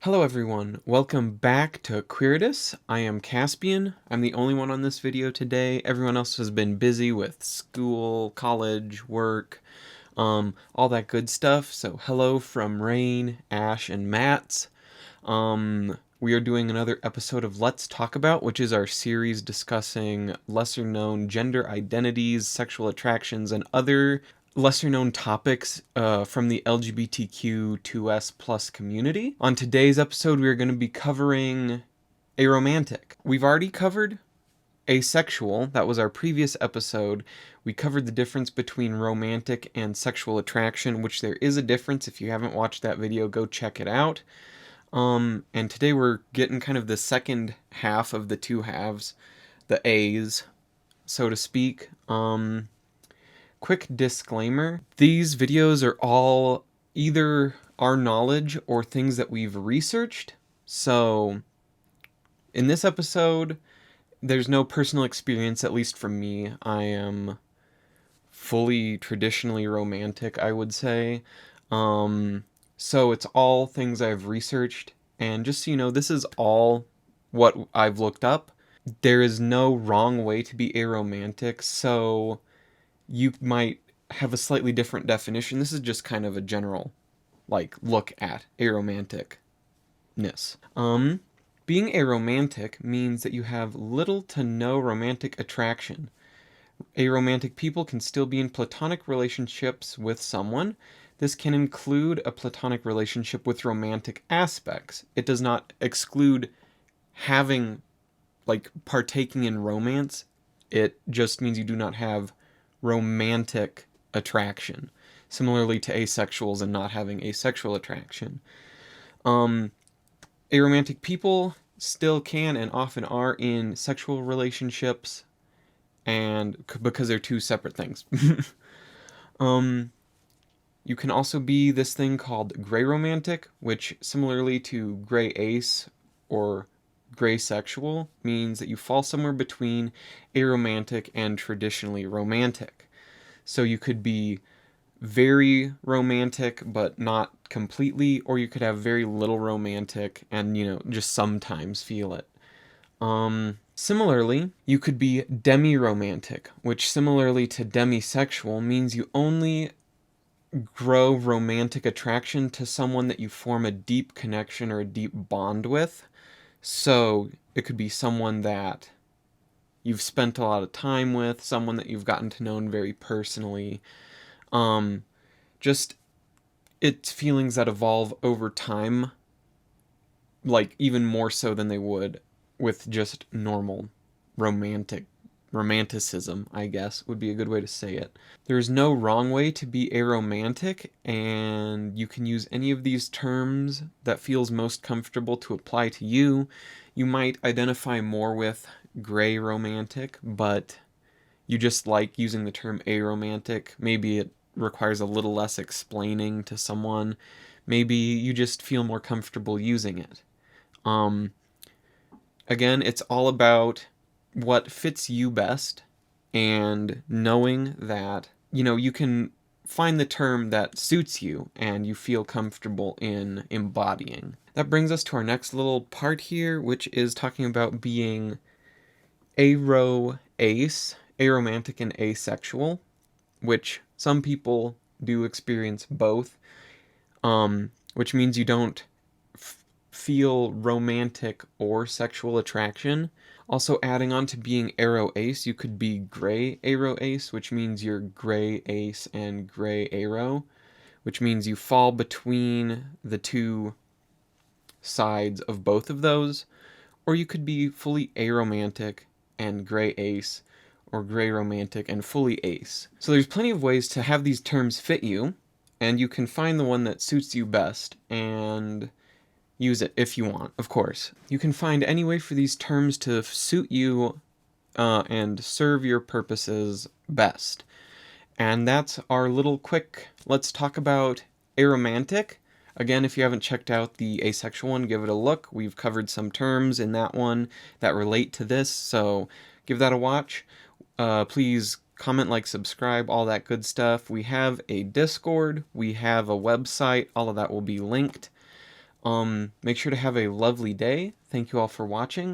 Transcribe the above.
Hello everyone, welcome back to Queeritus. I am Caspian. I'm the only one on this video today. Everyone else has been busy with school, college, work, all that good stuff. So hello from Rain, Ash, and Mats. We are doing another episode of Let's Talk About, which is our series discussing lesser known gender identities, sexual attractions, and other lesser known topics from the LGBTQ2S plus community. On today's episode, we are going to be covering Aromantic. We've already covered asexual. That was our previous episode. We covered the difference between romantic and sexual attraction, which there is a difference. If you haven't watched that video, go check it out. And today we're getting kind of the second half of the two halves, the A's, so to speak. Quick disclaimer, these videos are all either our knowledge or things that we've researched. So in this episode, there's no personal experience, at least from me. I am fully traditionally romantic, I would say. So it's all things I've researched, and just so you know, this is all what I've looked up. There is no wrong way to be aromantic, so you might have a slightly different definition. This is just kind of a general, look at aromanticness. Being aromantic means that you have little to no romantic attraction. Aromantic people can still be in platonic relationships with someone. This can include a platonic relationship with romantic aspects. It does not exclude having, partaking in romance. It just means you do not have romantic attraction, similarly to asexuals and not having asexual attraction. Aromantic people still can and often are in sexual relationships, and because they're two separate things. You can also be this thing called gray romantic, which similarly to gray ace or gray sexual means that you fall somewhere between aromantic and traditionally romantic. So you could be very romantic but not completely, or you could have very little romantic and, just sometimes feel it. Similarly, you could be demi-romantic, which similarly to demisexual means you only grow romantic attraction to someone that you form a deep connection or a deep bond with. So it could be someone that you've spent a lot of time with, someone that you've gotten to know very personally. Just it's feelings that evolve over time, even more so than they would with just normal romanticism, I guess, would be a good way to say it. There is no wrong way to be aromantic, and you can use any of these terms that feels most comfortable to apply to you. You might identify more with gray romantic, but you just like using the term aromantic. Maybe it requires a little less explaining to someone. Maybe you just feel more comfortable using it. Again, it's all about what fits you best and knowing that, you can find the term that suits you and you feel comfortable in embodying. That brings us to our next little part here, which is talking about being ace, aromantic and asexual, which some people do experience both, which means you don't feel romantic or sexual attraction. Also, adding on to being aro-ace, you could be gray aro-ace, which means you're gray ace and gray aro, which means you fall between the two sides of both of those. Or you could be fully aromantic and gray ace, or gray romantic and fully ace. So there's plenty of ways to have these terms fit you, and you can find the one that suits you best and use it if you want, of course. You can find any way for these terms to suit you and serve your purposes best. And that's our little quick let's talk about aromantic. Again, if you haven't checked out the asexual one, give it a look. We've covered some terms in that one that relate to this, so give that a watch. Please comment, subscribe, all that good stuff. We have a Discord, we have a website, all of that will be linked. Make sure to have a lovely day. Thank you all for watching.